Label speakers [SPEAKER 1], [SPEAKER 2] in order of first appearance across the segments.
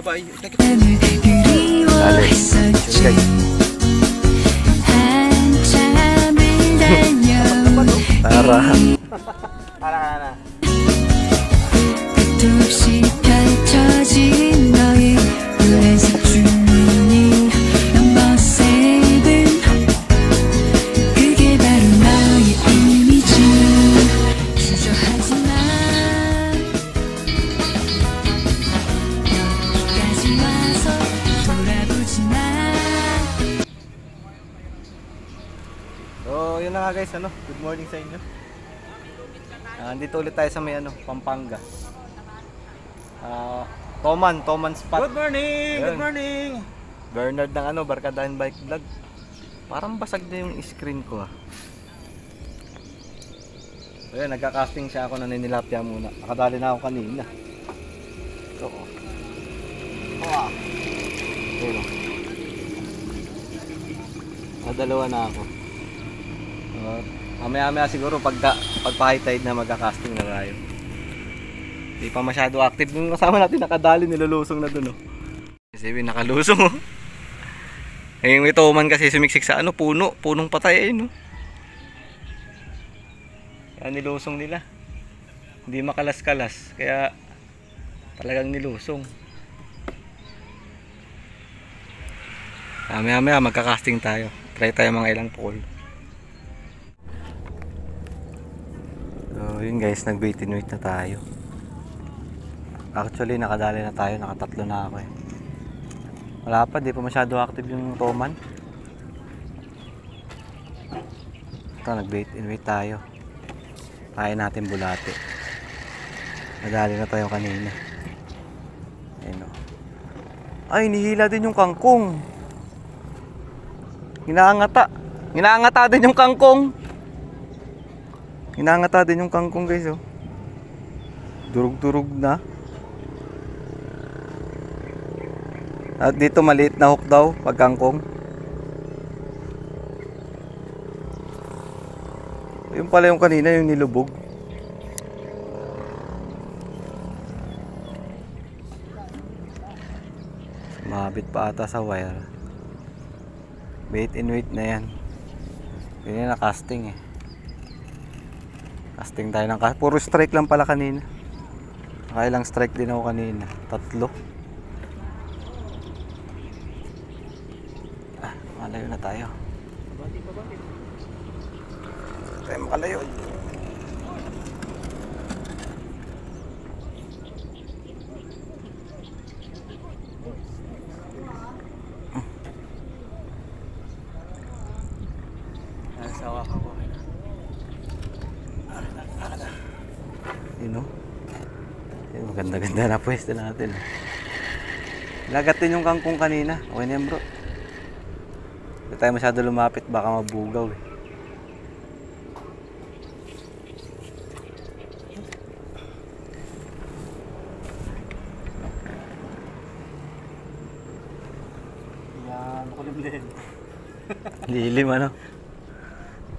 [SPEAKER 1] Bye-bye.
[SPEAKER 2] Dali. Sige. Tara.
[SPEAKER 1] Tara.
[SPEAKER 3] 끝없이 펼쳐진 너의 연습 중인 넘버 세븐 그게 바로 너의 이미지 주저하지 마 여기까지 와서 돌아보지 마.
[SPEAKER 2] So, yun na nga guys, ano? Good morning sa inyo. Andito ulit tayo sa may Pampanga. Toman spot.
[SPEAKER 1] Good morning!
[SPEAKER 2] Ayun.
[SPEAKER 1] Good morning!
[SPEAKER 2] Bernard ng Barkadahan Bike Vlog. Parang basag na yung screen ko So, yun, nagka-casting siya ako, naninilapya muna. Nakadali na ako kanina. So, ayun. Dalawa na ako. Mamaya siguro pagpa-high tide na magka-casting na tayo. Hindi pa masyado active. Yung kasama natin nakadali, nilulusong na dun Kasi nakalusong yung ito man kasi sumiksik sa punong patay Kaya nilusong nila. Hindi makalas-kalas. Kaya talagang nilusong. Mamaya magka-casting tayo. Try tayo mga ilang pole. So yun guys, nag-wait and wait na tayo. Actually nakadali na tayo, nakatatlo na ako Wala pa, di pa masyado active yung Toman. Ito, nag-wait and wait tayo. Kain natin bulate. Nadali na tayo kanina. Ayun Ay, nihila din yung kangkong. Ginaangata din yung kangkong. Hinangata din yung kangkong guys Durug-durug na. At dito maliit na hook daw pag kangkong. Yung pala yung kanina yung nilubog. Mabit pa ata sa wire. Wait and wait na yan. Yun na casting Casting tayo ng puro strike lang pala kanina. Nakailang strike din ako kanina. 3. Malayo na tayo. Tayo makalayo. Nasawa ako. Maganda-ganda na pwesto natin. Lagatin yung kangkong kanina. Okay na yan bro. Hindi tayo masyado lumapit, baka mabugaw
[SPEAKER 1] Yan, makulimlim.
[SPEAKER 2] Lilim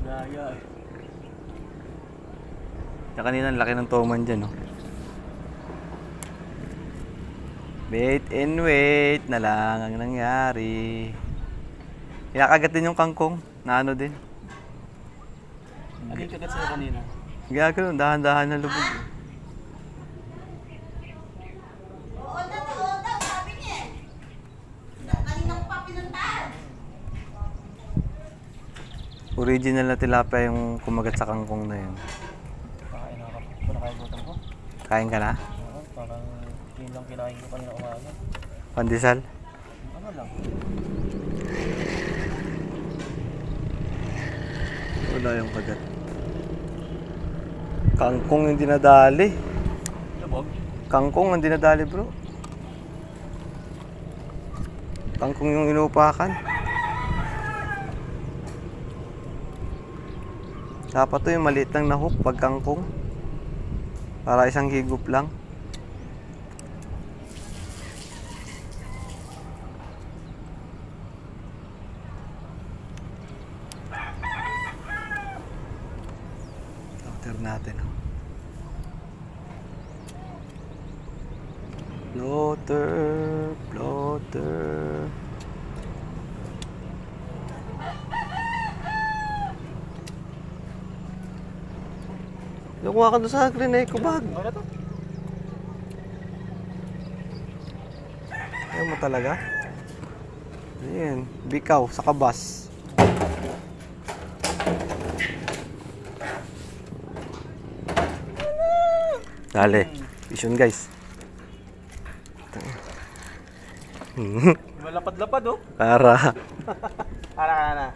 [SPEAKER 1] Laya
[SPEAKER 2] Kanina ang laki ng Toman dyan Wait and wait na lang ang nangyari. Kinakagat din yung kangkong na din.
[SPEAKER 1] Ano yung kagat sa'yo kanina?
[SPEAKER 2] Gagano, dahan-dahan na lubog
[SPEAKER 4] Oo daw, sabi niya kanina ko pa pinuntahan.
[SPEAKER 2] Original na tilapia yung kumagat sa kangkong na yun.
[SPEAKER 1] Kakain ako. Nakakagutom ko.
[SPEAKER 2] Kain ka na?
[SPEAKER 1] Parang yun lang kinain ko kanina umaga.
[SPEAKER 2] Pandesal?
[SPEAKER 1] Ano lang?
[SPEAKER 2] Wala yung kagat. Kangkong yung dinadali.
[SPEAKER 1] Lubog?
[SPEAKER 2] Kangkong ang dinadali bro. Kangkong yung inuupakan. Dapat to yung maliit lang na hook pag kangkong. Para isang higup lang. After natin. Floater, floater. Nakuha ka doon sa green eco bag.
[SPEAKER 1] Ano to?
[SPEAKER 2] Ayaw mo talaga? Ayan, bikaw sa kabas. Dali, vision guys.
[SPEAKER 1] Malapad-lapad oh.
[SPEAKER 2] Para.
[SPEAKER 1] Ara.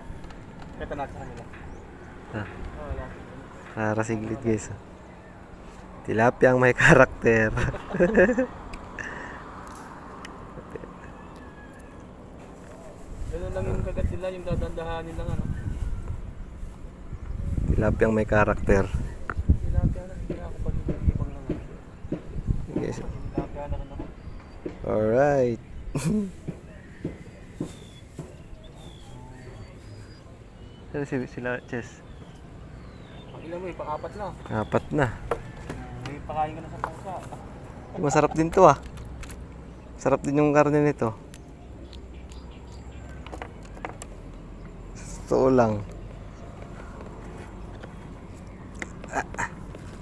[SPEAKER 1] Kaya na sa kanila.
[SPEAKER 2] Ah.
[SPEAKER 1] Wala.
[SPEAKER 2] Para siglit guys. Tilapia ang may karakter.
[SPEAKER 1] Ganun lang yung kagat nila, yung dadandahanin lang ano.
[SPEAKER 2] Tilapia ang may karakter.
[SPEAKER 1] Tilapia na, hindi na ako pag-ibang lang.
[SPEAKER 2] Yes.
[SPEAKER 1] Tilapia na rin ako.
[SPEAKER 2] Alright. Saan sila, Chess?
[SPEAKER 1] Ang ilan mo eh, pang-apat na.
[SPEAKER 2] Apat na.
[SPEAKER 1] May pakain ka na sa pangsa.
[SPEAKER 2] Masarap din to ah. Sarap din yung karne nito. Totoo lang.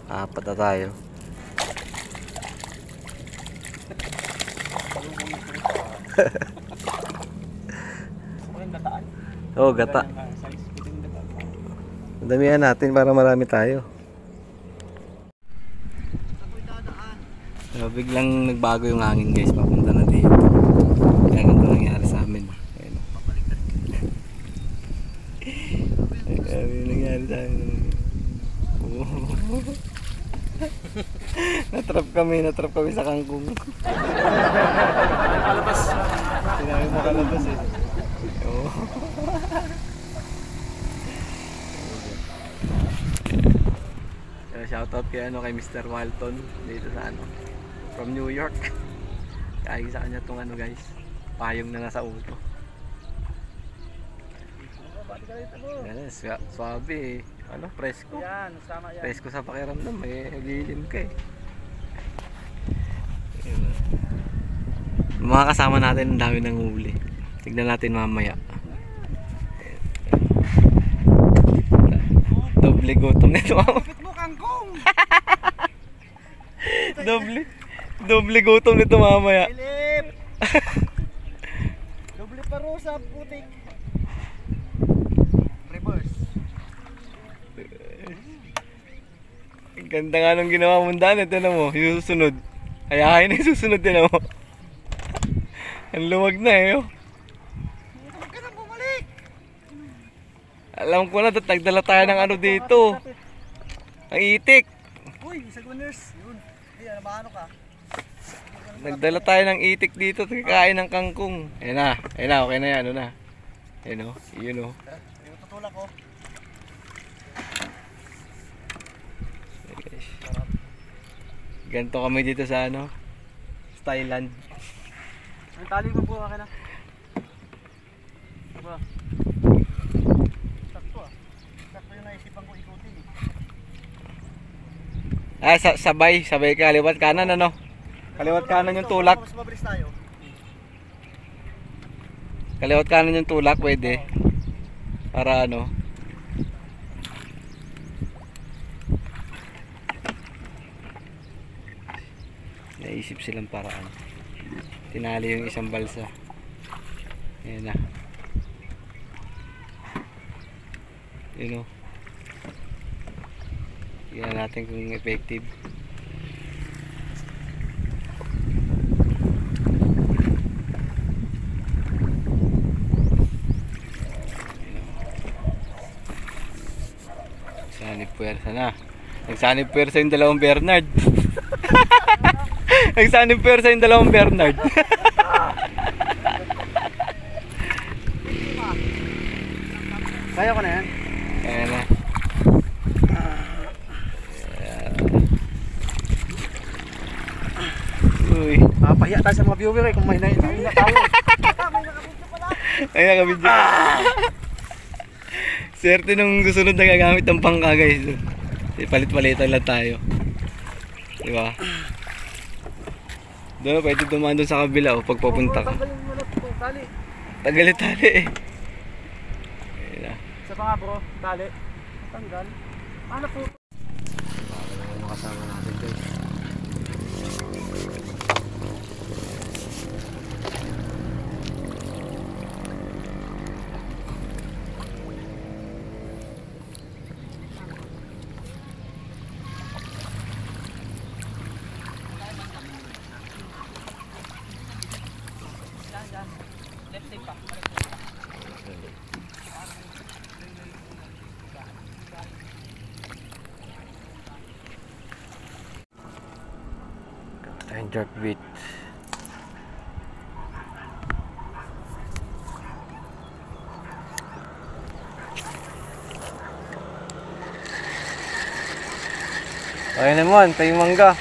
[SPEAKER 2] Apat na tayo.
[SPEAKER 1] Ano yung gataan?
[SPEAKER 2] Oo, gata.
[SPEAKER 1] Size, ito yung gataan.
[SPEAKER 2] Damihan natin para marami tayo. So, biglang nagbago yung hangin guys, papunta na dito. Kaya ganito nangyari sa amin. Ayun. Kaya yung nangyari sa amin. Natrap kami sa kangkong.
[SPEAKER 1] Palabas.
[SPEAKER 2] Sinabi mo kalabas eh. Oo. So, shoutout kay Mr. Walton dito sa from New York. Kain sa kanya tong guys, payong na nasa ulo. Yan, swabe eh. Presko.
[SPEAKER 1] Yan, sama yan.
[SPEAKER 2] Presko sa pakiramdam, may lilim ka eh. Mga kasama natin, ang dami ng huli. Tignan natin mamaya. Doble gutom nito mamaya.
[SPEAKER 1] Kapit mo kangkong!
[SPEAKER 2] Doble gutom nito mamaya.
[SPEAKER 1] Philip! Doble parusa, putik. Reverse.
[SPEAKER 2] Ang ganda nga nung ginawa mong daan. Ito na mo, yung susunod. Ayahin na yung susunod din mo. Ang luwag na eh. Oh.
[SPEAKER 1] Huwag ka na bumalik!
[SPEAKER 2] Alam ko na, nagdala tayo ng dito. Ang itik.
[SPEAKER 1] Uy, sa gunners. Yun. Hindi, ano ka?
[SPEAKER 2] Nagdala tayo ng itik dito. Kakain ng kangkong. Ayun na, okay na yan. Ano na. Ayun o, yun o.
[SPEAKER 1] Yung tutulak ko.
[SPEAKER 2] Ganito kami dito sa Thailand.
[SPEAKER 1] Ang tali ko po, akin na. Diba? Sakto ah. Sakto yung naisipan ko ikutin eh.
[SPEAKER 2] Sabay kaliwat kanan Kaliwat kanan yung tulak.
[SPEAKER 1] Mas mabilis tayo.
[SPEAKER 2] Kaliwat kanan yung tulak, pwede. Para naisip silang paraan. Tinali yung isang balsa. Ayan na. Yun o. Tingnan natin kung effective. Nagsanib puwersa na. Nagsanib puwersa yung dalawang Bernard. Nagsanib puwersa yung dalawang Bernard.
[SPEAKER 1] Kaya ko na yan.
[SPEAKER 2] Ayan na. Uy.
[SPEAKER 1] Papahiya tayo sa mga viewer eh kung may nakabidyo tayo.
[SPEAKER 2] Ay, nakabidyo. Swerte nung susunod na gagamit ng pangka guys. Palit-palitan lang tayo. Diba? Doon, pwede dumaan doon sa kabila o pag papunta ka.
[SPEAKER 1] Tanggalin mo na ito, tali.
[SPEAKER 2] Tali eh. Ayun na.
[SPEAKER 1] Isa pa nga bro, tali. Tanggal. Ano po?
[SPEAKER 2] Ano kasama natin guys? And jerk beat. Okay naman, tayong mangga.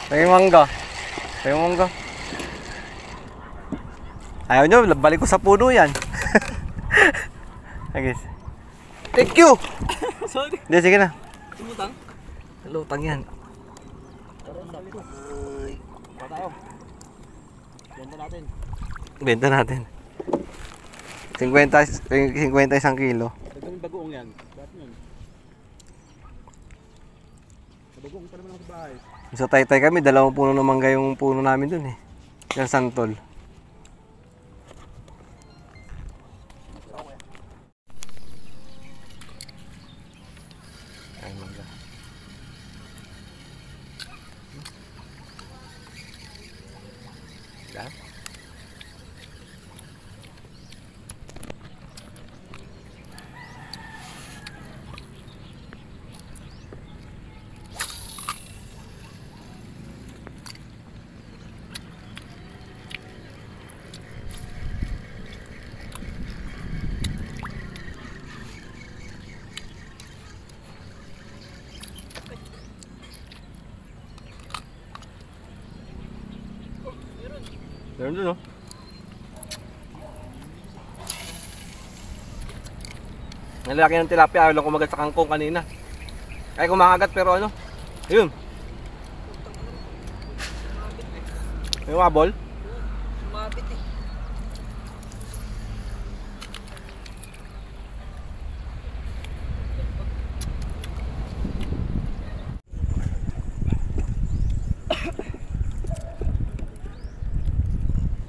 [SPEAKER 2] Tayong mangga. Tayong mangga. Ayaw nyo, balik ko sa puno yan. Okay. Thank you!
[SPEAKER 1] Sorry.
[SPEAKER 2] Hindi, sige na.
[SPEAKER 1] Tumutang.
[SPEAKER 2] Lutang yan.
[SPEAKER 1] Pa tayo. Ganda natin.
[SPEAKER 2] Benta natin. 50 isang kilo.
[SPEAKER 1] Gagawin bagoong yan. Lahat yun. Sa bagoong pa naman ako sa bahay.
[SPEAKER 2] Sa Taytay kami, 2 puno ng mangga yung puno namin dun eh. Yung santol. Ay, mangga. Diba? Meron dun oh. Nalaki ng tilapia, ayaw lang kumagat sa kangkong kanina. Ay kumakagat pero ano? Ayun. May wabol?
[SPEAKER 1] Sumabit eh.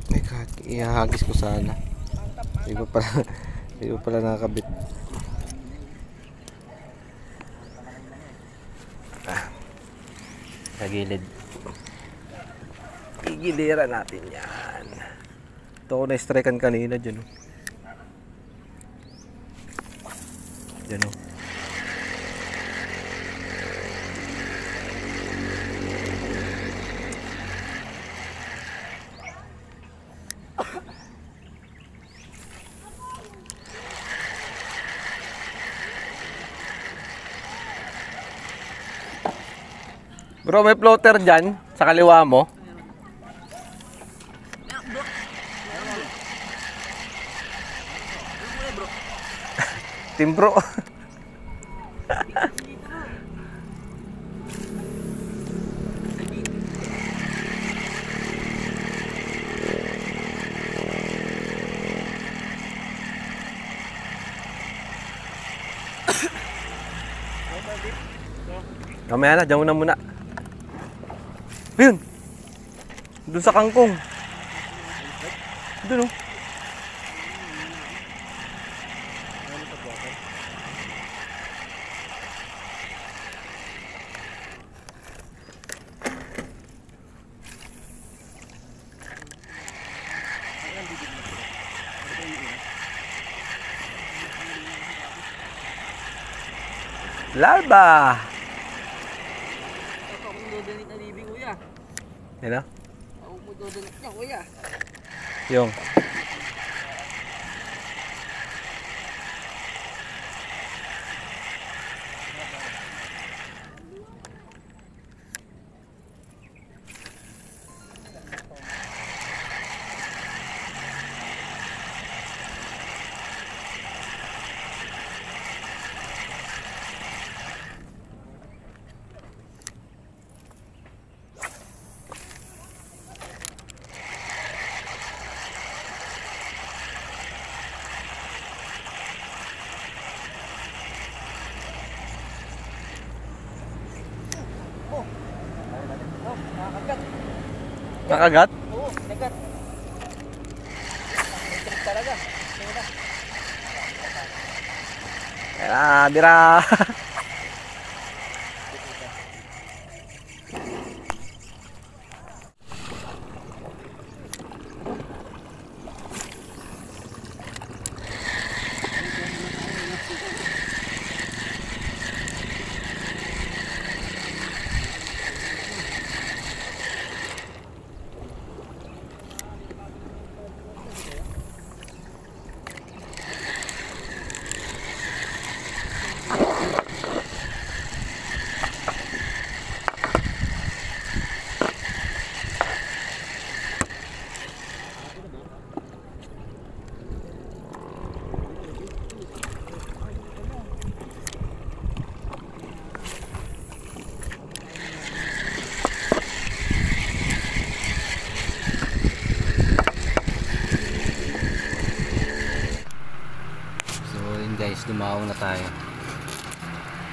[SPEAKER 2] Ay God, ihahagis ko sana. Hindi pa pala nakakabit. Sa gilid. Igilira natin yan. Ito ko na-strikean kanina dyan. Dyan o. Bro, may floater dyan sa kaliwa mo. Timbro. Kamaya na, dyan muna. Ayun! Doon sa kangkong. Doon oh. Larva!
[SPEAKER 1] Ako kung dodonate na libi kuya.
[SPEAKER 2] Yan na?
[SPEAKER 1] Ako kung dodonate niya kuya.
[SPEAKER 2] Yung.
[SPEAKER 1] Nakakagat.
[SPEAKER 2] Nakagat?
[SPEAKER 1] Oo, nagat. May trip talaga. Tingnan.
[SPEAKER 2] Bira. So yun guys, dumaong na tayo.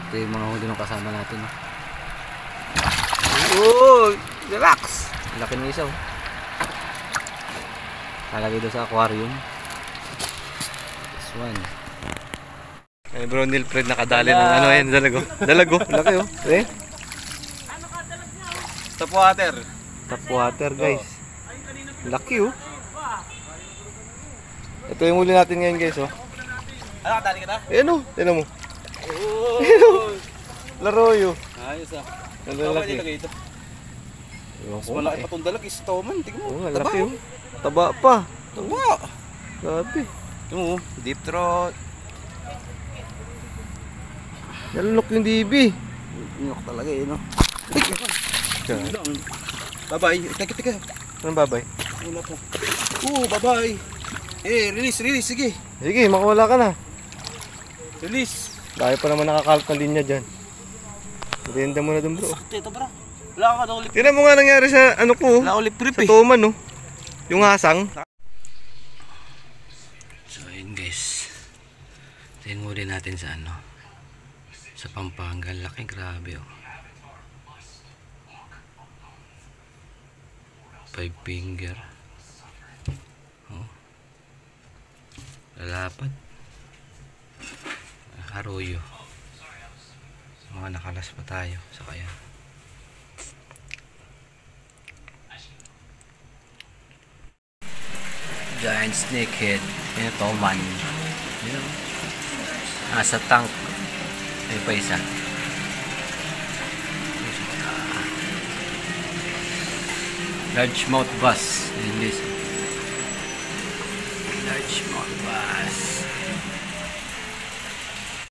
[SPEAKER 2] Ito yung mga huli ng kasama natin. Oh, relax! Laki ng isa oh. Kalagay doon sa aquarium. This one. Ay bro, Nilfred nakadali ng ano yan, dalago. Dalago, laki oh. Eh?
[SPEAKER 1] Top water.
[SPEAKER 2] Top water guys. Laki oh. Ito yung huli natin ngayon guys oh.
[SPEAKER 1] Ano, dali ka na?
[SPEAKER 2] Ayan oh, tinan mo.
[SPEAKER 1] Oo.
[SPEAKER 2] Laroyo.
[SPEAKER 1] Ayos ah.
[SPEAKER 2] Ang
[SPEAKER 1] Tama
[SPEAKER 2] lalaki.
[SPEAKER 1] dito ito.
[SPEAKER 2] Ewan
[SPEAKER 1] Mas
[SPEAKER 2] ko
[SPEAKER 1] malaki
[SPEAKER 2] eh.
[SPEAKER 1] pa itong dalag is Toman. Tingnan mo.
[SPEAKER 2] Oo nga, laki oh. Taba pa.
[SPEAKER 1] Taba.
[SPEAKER 2] Grabe.
[SPEAKER 1] Tingnan mo. Deep throat.
[SPEAKER 2] Nalunok yung DB.
[SPEAKER 1] Inok talaga eh, no?
[SPEAKER 2] Diyan.
[SPEAKER 1] Bye-bye. Teka.
[SPEAKER 2] Anong babay?
[SPEAKER 1] Wala po. Bye-bye. Release. Sige.
[SPEAKER 2] Sige, makawala ka na.
[SPEAKER 1] Release.
[SPEAKER 2] Dahil pa naman nakakalot ng linya dyan. Merienda mo na dun bro.
[SPEAKER 1] Ito, bro. Wala ka na ulit.
[SPEAKER 2] Tignan mo nga nangyari sa ano ko.
[SPEAKER 1] Wala ulit prep
[SPEAKER 2] Sa
[SPEAKER 1] eh.
[SPEAKER 2] Toman no. Yung hasang. So yun guys. Tingulin natin sa ano. Sa Pampanga. Laki, grabe oh. 5 finger. Oh. Lalapad. Arroyo. Mga nakalas pa tayo sa kaya. Giant snakehead. Yan ito, man. Yan. Sa tank. Ay pa isa. Largemouth bass. Largemouth bass.